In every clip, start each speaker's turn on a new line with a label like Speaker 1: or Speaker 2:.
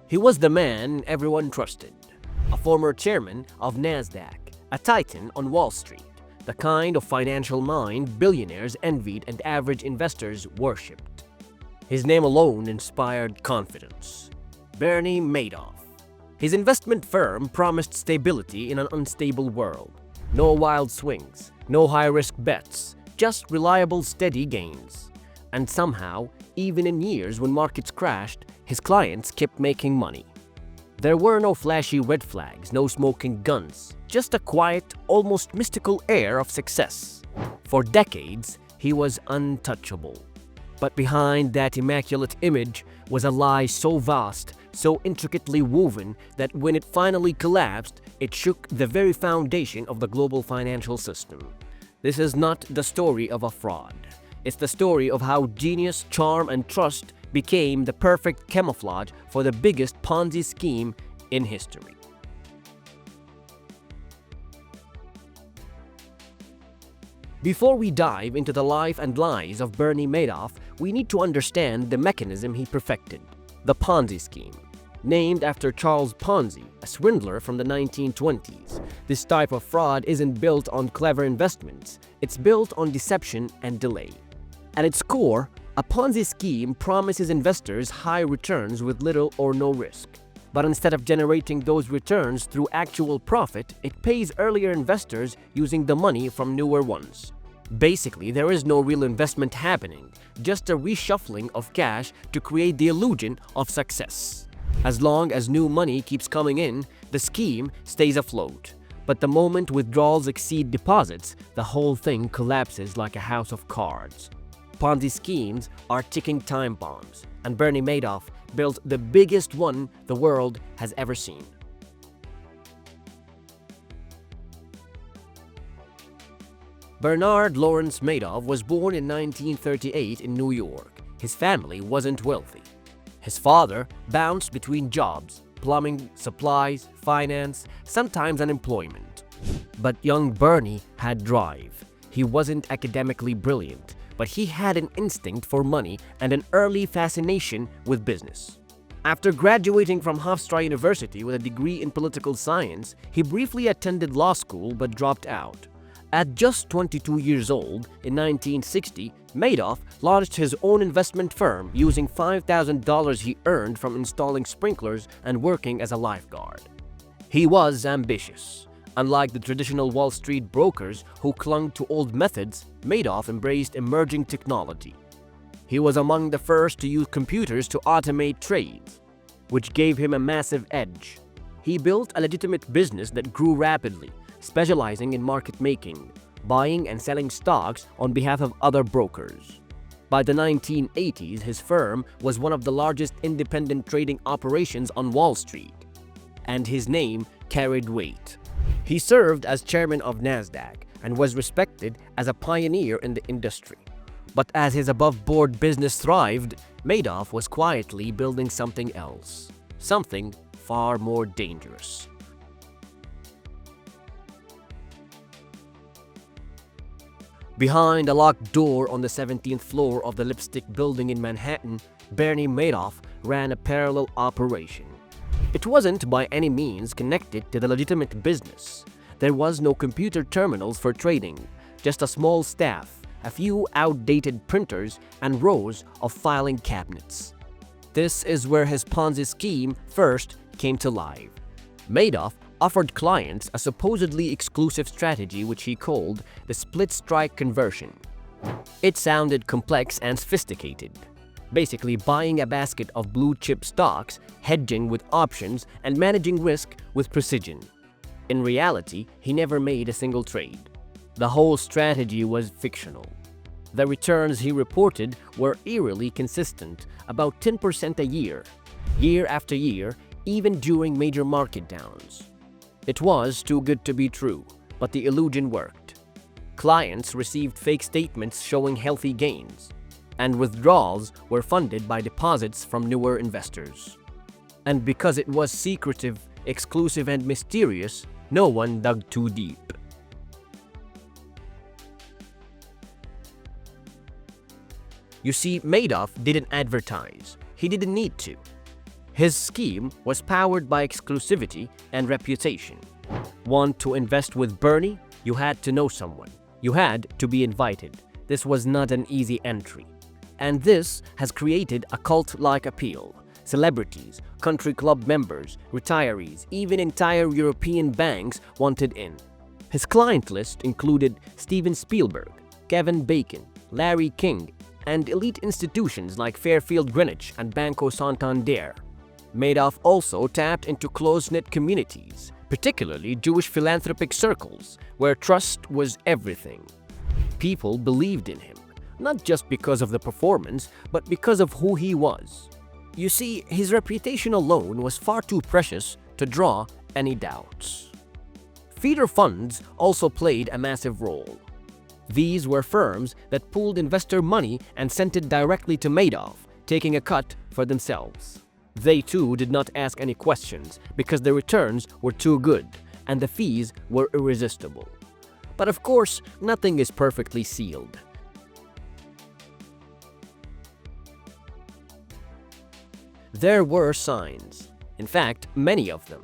Speaker 1: He was the man everyone trusted, a former chairman of NASDAQ, a titan on Wall Street, the kind of financial mind billionaires envied and average investors worshipped. His name alone inspired confidence. Bernie Madoff. His investment firm promised stability in an unstable world. No wild swings, no high-risk bets, just reliable, steady gains. And somehow, even in years when markets crashed, his clients kept making money. There were no flashy red flags, no smoking guns, just a quiet, almost mystical air of success. For decades, he was untouchable. But behind that immaculate image was a lie so vast, so intricately woven that when it finally collapsed, it shook the very foundation of the global financial system. This is not the story of a fraud. It's the story of how genius, charm, and trust became the perfect camouflage for the biggest Ponzi scheme in history. Before we dive into the life and lies of Bernie Madoff, we need to understand the mechanism he perfected, the Ponzi scheme. Named after Charles Ponzi, a swindler from the 1920s, this type of fraud isn't built on clever investments, it's built on deception and delay. At its core, a Ponzi scheme promises investors high returns with little or no risk. But instead of generating those returns through actual profit, it pays earlier investors using the money from newer ones. Basically, there is no real investment happening, just a reshuffling of cash to create the illusion of success. As long as new money keeps coming in, the scheme stays afloat. But the moment withdrawals exceed deposits, the whole thing collapses like a house of cards. Ponzi schemes are ticking time bombs, and Bernie Madoff built the biggest one the world has ever seen. Bernard Lawrence Madoff was born in 1938 in New York. His family wasn't wealthy. His father bounced between jobs, plumbing, supplies, finance, sometimes unemployment. But young Bernie had drive. He wasn't academically brilliant, but he had an instinct for money and an early fascination with business. After graduating from Hofstra University with a degree in political science, he briefly attended law school but dropped out. At just 22 years old, in 1960, Madoff launched his own investment firm using $5,000 he earned from installing sprinklers and working as a lifeguard. He was ambitious. Unlike the traditional Wall Street brokers who clung to old methods, Madoff embraced emerging technology. He was among the first to use computers to automate trades, which gave him a massive edge. He built a legitimate business that grew rapidly, specializing in market making, buying and selling stocks on behalf of other brokers. By the 1980s, his firm was one of the largest independent trading operations on Wall Street, and his name carried weight. He served as chairman of NASDAQ and was respected as a pioneer in the industry. But as his above-board business thrived, Madoff was quietly building something else, something far more dangerous. Behind a locked door on the 17th floor of the Lipstick Building in Manhattan, Bernie Madoff ran a parallel operation. It wasn't by any means connected to the legitimate business. There was no computer terminals for trading, just a small staff, a few outdated printers, and rows of filing cabinets. This is where his Ponzi scheme first came to life. Madoff offered clients a supposedly exclusive strategy which he called the split strike conversion. It sounded complex and sophisticated. Basically buying a basket of blue-chip stocks, hedging with options, and managing risk with precision. In reality, he never made a single trade. The whole strategy was fictional. The returns he reported were eerily consistent, about 10% a year after year, even during major market downs. It was too good to be true, but the illusion worked. Clients received fake statements showing healthy gains, and withdrawals were funded by deposits from newer investors. And because it was secretive, exclusive, and mysterious, no one dug too deep. You see, Madoff didn't advertise. He didn't need to. His scheme was powered by exclusivity and reputation. Want to invest with Bernie? You had to know someone. You had to be invited. This was not an easy entry. And this has created a cult-like appeal. Celebrities, country club members, retirees, even entire European banks wanted in. His client list included Steven Spielberg, Kevin Bacon, Larry King, and elite institutions like Fairfield Greenwich and Banco Santander. Madoff also tapped into close-knit communities, particularly Jewish philanthropic circles, where trust was everything. People believed in him, not just because of the performance, but because of who he was. You see, his reputation alone was far too precious to draw any doubts. Feeder funds also played a massive role. These were firms that pooled investor money and sent it directly to Madoff, taking a cut for themselves. They too did not ask any questions because the returns were too good and the fees were irresistible. But of course, nothing is perfectly sealed. There were signs. In fact, many of them.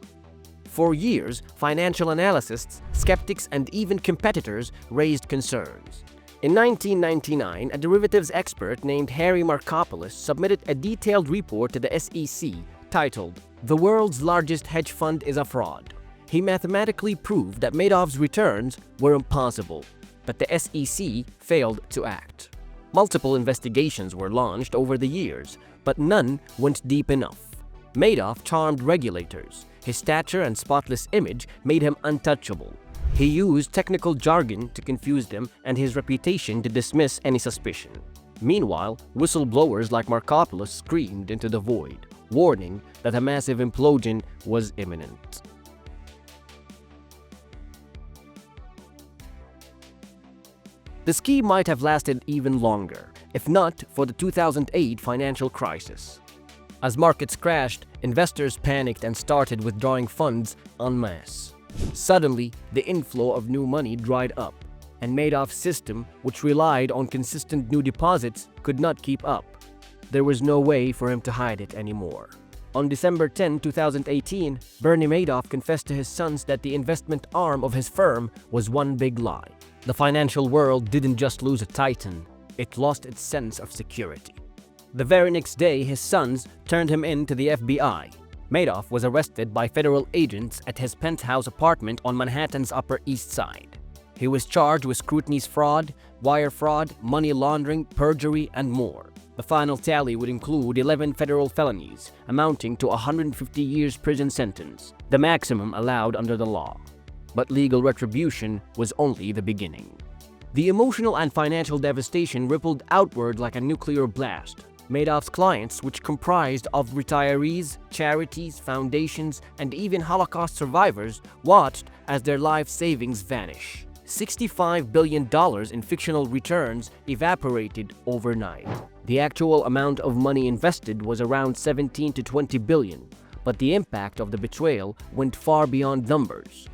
Speaker 1: For years, financial analysts, skeptics, and even competitors raised concerns. In 1999, a derivatives expert named Harry Markopolos submitted a detailed report to the SEC titled, "The World's Largest Hedge Fund is a Fraud." He mathematically proved that Madoff's returns were impossible, but the SEC failed to act. Multiple investigations were launched over the years, but none went deep enough. Madoff charmed regulators. His stature and spotless image made him untouchable. He used technical jargon to confuse them and his reputation to dismiss any suspicion. Meanwhile, whistleblowers like Markopolos screamed into the void, warning that a massive implosion was imminent. The scheme might have lasted even longer, if not for the 2008 financial crisis. As markets crashed, investors panicked and started withdrawing funds en masse. Suddenly, the inflow of new money dried up, and Madoff's system, which relied on consistent new deposits, could not keep up. There was no way for him to hide it anymore. On December 10, 2018, Bernie Madoff confessed to his sons that the investment arm of his firm was one big lie. The financial world didn't just lose a titan, it lost its sense of security. The very next day, his sons turned him in to the FBI. Madoff was arrested by federal agents at his penthouse apartment on Manhattan's Upper East Side. He was charged with scrutiny's fraud, wire fraud, money laundering, perjury, and more. The final tally would include 11 federal felonies, amounting to a 150 years prison sentence, the maximum allowed under the law. But legal retribution was only the beginning. The emotional and financial devastation rippled outward like a nuclear blast. Madoff's clients, which comprised of retirees, charities, foundations, and even Holocaust survivors, watched as their life savings vanish. $65 billion in fictional returns evaporated overnight. The actual amount of money invested was around 17 to 20 billion, but the impact of the betrayal went far beyond numbers.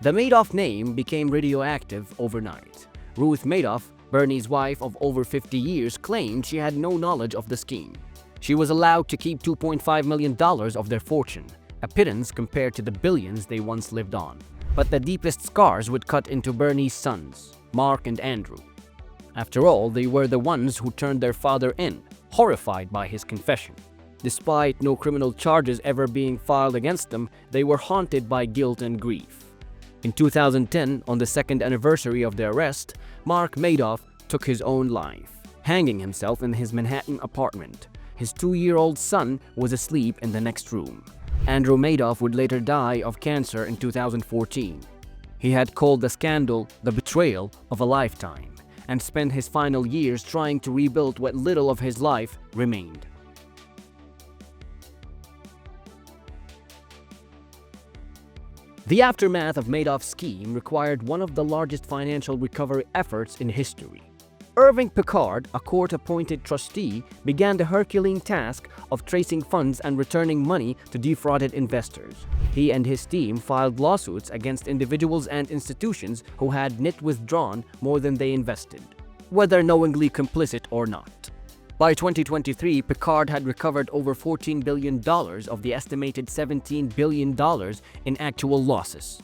Speaker 1: The Madoff name became radioactive overnight. Ruth Madoff, Bernie's wife of over 50 years, claimed she had no knowledge of the scheme. She was allowed to keep $2.5 million of their fortune, a pittance compared to the billions they once lived on. But the deepest scars would cut into Bernie's sons, Mark and Andrew. After all, they were the ones who turned their father in, horrified by his confession. Despite no criminal charges ever being filed against them, they were haunted by guilt and grief. In 2010, on the second anniversary of their arrest, Mark Madoff took his own life, hanging himself in his Manhattan apartment. His 2-year-old son was asleep in the next room. Andrew Madoff would later die of cancer in 2014. He had called the scandal the betrayal of a lifetime and spent his final years trying to rebuild what little of his life remained. The aftermath of Madoff's scheme required one of the largest financial recovery efforts in history. Irving Picard, a court-appointed trustee, began the Herculean task of tracing funds and returning money to defrauded investors. He and his team filed lawsuits against individuals and institutions who had net withdrawn more than they invested. whether knowingly complicit or not. By 2023, Picard had recovered over $14 billion of the estimated $17 billion in actual losses.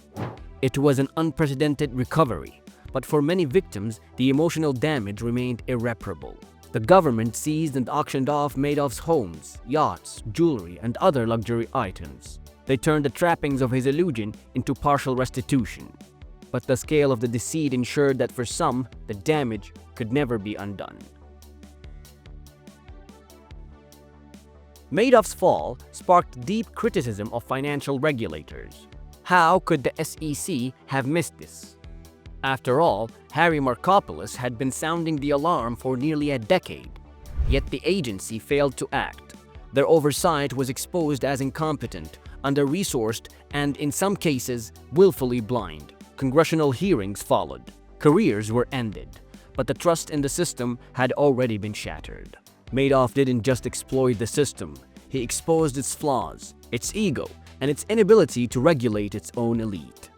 Speaker 1: It was an unprecedented recovery, but for many victims, the emotional damage remained irreparable. The government seized and auctioned off Madoff's homes, yachts, jewelry, and other luxury items. They turned the trappings of his illusion into partial restitution. But the scale of the deceit ensured that for some, the damage could never be undone. Madoff's fall sparked deep criticism of financial regulators. How could the SEC have missed this? After all, Harry Markopolos had been sounding the alarm for nearly a decade. Yet the agency failed to act. Their oversight was exposed as incompetent, under-resourced, and in some cases, willfully blind. Congressional hearings followed. Careers were ended. But the trust in the system had already been shattered. Madoff didn't just exploit the system, he exposed its flaws, its ego, and its inability to regulate its own elite.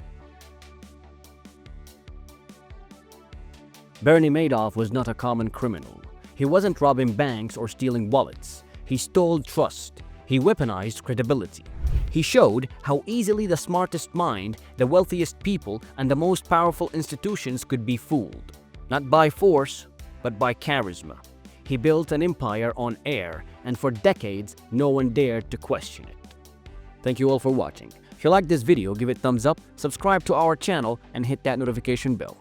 Speaker 1: Bernie Madoff was not a common criminal. He wasn't robbing banks or stealing wallets. He stole trust. He weaponized credibility. He showed how easily the smartest mind, the wealthiest people, and the most powerful institutions could be fooled. Not by force, but by charisma. He built an empire on air, and for decades, no one dared to question it. Thank you all for watching. If you like this video, give it a thumbs up, subscribe to our channel, and hit that notification bell.